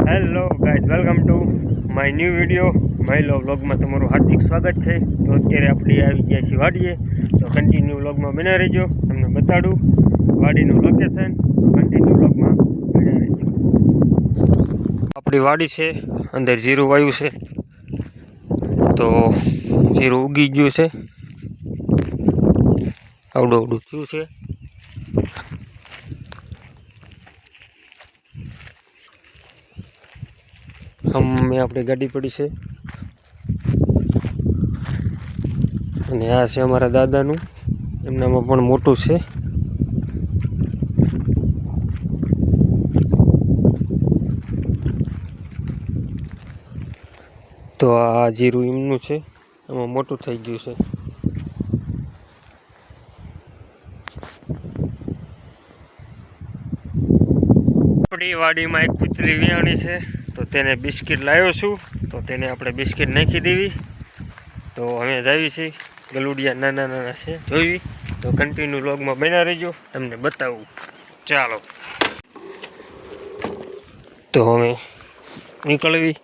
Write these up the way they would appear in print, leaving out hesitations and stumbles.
Hello guys, welcome to my new video મહિલો વ્લોગમાં તમારું હાર્દિક સ્વાગત છે. તો અત્યારે આપણે આવી ગયા છીએ વાડીએ, તો કન્ટિન્યુ વ્લોગમાં બને રહેજો. તમને બતાડું વાડીનું લોકેશન, કન્ટિન્યુ વ્લોગમાં બને રહેજો. આપણી વાડી છે, અંદર જીરું વાયું છે, તો જીરું ઉગી ગયું છે, આવડું આવડું થયું છે. અમે આપણી ગાડી પડી છે અને આ છે અમારા દાદાનું, એમનામાં પણ મોટું છે. તો આ જીરું એમનું છે, એમાં મોટું થઈ ગયું છે. આપણી વાડીમાં એક કૂતરી વિયાણી છે, તો તેને બિસ્કિટ લાવ્યો છું, તો તેને આપણે બિસ્કિટ નાખી દેવી. તો અમે જાવી છીએ, ગલુડિયા નાના નાના છે જોઈ. તો કન્ટિન્યુ વ્લોગમાં બન્યા રહેજો, તમને બતાવું. ચાલો, તો અમે નીકળવી.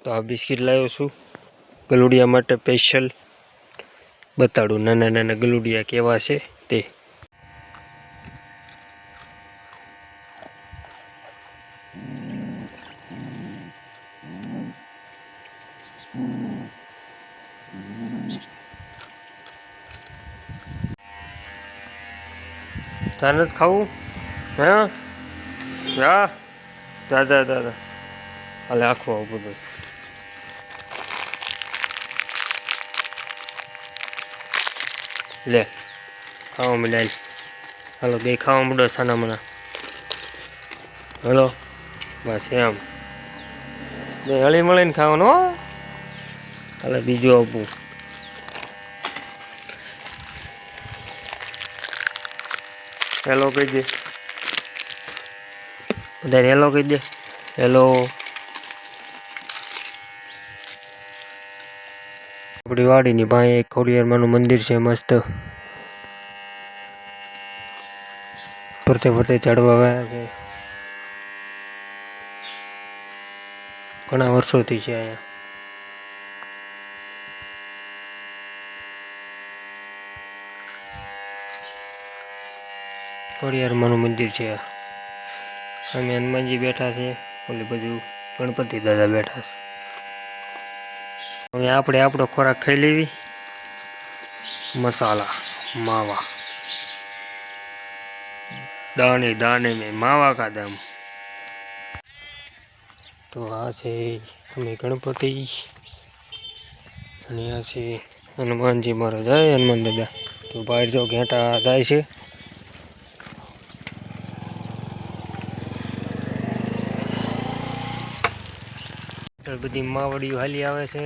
તો આ બિસ્કિટ લાવ્યો છું ગલુડિયા માટે સ્પેશિયલ, બતાડું નાના નાના ગલુડિયા કેવા છે તે. તારે નથી ખાવું? હા જા જા જા જા, હાલે આખું આવું બધું. લે ખાવા મળ્યા, હાલો બે ખાવા મળો સાના મના. હલો બસ એમ બે હળી મળીને ખાવાનું હો. હાલે બીજું આપવું. હેલો કહી દે બધાને, હેલો કહી દે. હેલો. આપણી વાડીની પાસે એક ખોડિયારમાંનું મંદિર છે મસ્ત. ફરતે ફરતે ચડવા આવ્યા છે, ઘણા વર્ષોથી છે અહીંયા. ખોડિયારમાંનું મંદિર છે. સામે હનુમાનજી બેઠા છે, ઓલી બાજુ ગણપતિ દાદા બેઠા છે. હવે આપણે આપણો ખોરાક ખાઈ લેવી. મસાલા માવા, દાને દાને મેં માવા કા દમ. તો આ છે અમે ગણપતિ અને આ છે હનુમાનજી મહારાજ. જય હનુમાન દાદા. તો બહાર જો ઘેટા જાય છે. બધી માવડીઓ હાલી આવે છે.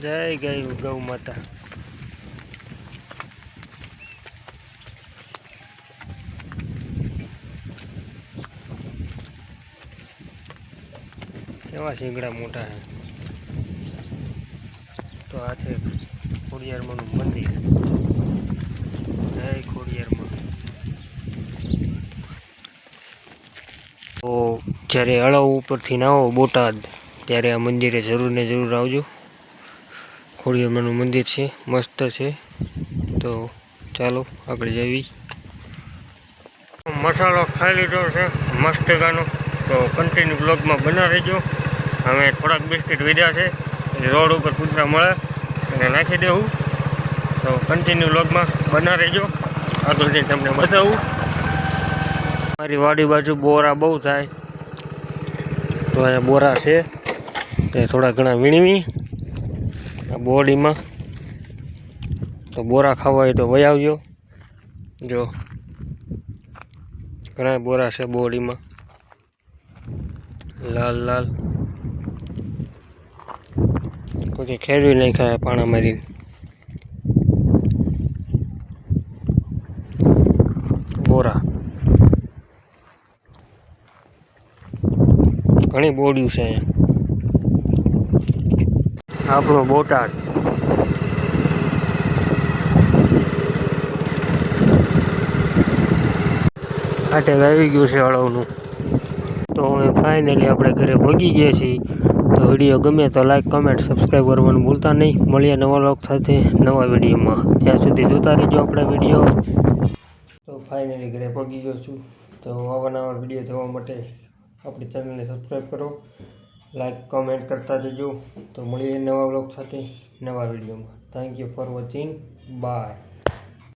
જય ગૌ માતા. કેવા શીંગડા મોટા છે. તો આ છે ખોડિયારમાંનું મંદિર. જય ખોડિયારમાં. તો જ્યારે અળવ ઉપરથી ના આવો બોટાદ, ત્યારે આ મંદિરે જરૂર ને જરૂર આવજો. ખોડિયારમાંનું મંદિર છે, મસ્ત છે. તો ચાલો આગળ જવી. મસાલો ખાઈ લીધો છે મસ્ત ગાનો. તો કન્ટિન્યુ બ્લોગમાં બના રહેજો. અમે થોડાક બિસ્કિટ વીડ્યા છે, રોડ ઉપર કૂતરા મળે અને નાખી દેવું. તો કન્ટિન્યુ બ્લોગમાં બના રહેજો, આગળ જઈને તમને બતાવું. મારી વાડી બાજુ બોરા બહુ થાય, તો અહીંયા બોરા છે તે થોડા ઘણા વીણવી આ બોડીમાં. તો બોરા ખાવા હોય તો વહી આવજો. જો ઘણા બોરા છે બોડીમાં, લાલ લાલ. કોઈ ખેરવી નહીં ખાય પાણા મારીને. બોરા ઘણી બોડિયું છે અહીંયા. આપણો બોટાદ. ફાટેક આવી ગયું છે હળવનું. તો અમે ફાઇનલી આપણે ઘરે પહોંચી ગયા છીએ. તો વિડીયો ગમે તો લાઈક, કમેન્ટ, સબસ્ક્રાઈબ કરવાનું ભૂલતા નહીં. મળીએ નવા વ્લોગ સાથે નવા વિડીયોમાં. ત્યાં સુધી જોતા રહેજો આપણા વિડીયો. તો ફાઇનલી ઘરે પહોંચી ગયો છું. તો આવા નવા વિડીયો જોવા માટે આપણી ચેનલને સબસ્ક્રાઈબ કરો, લાઈક, કમેન્ટ કરતા જજો. તો મળીએ નવા વ્લોગ સાથે નવા વિડીયોમાં. Thank you for watching. By.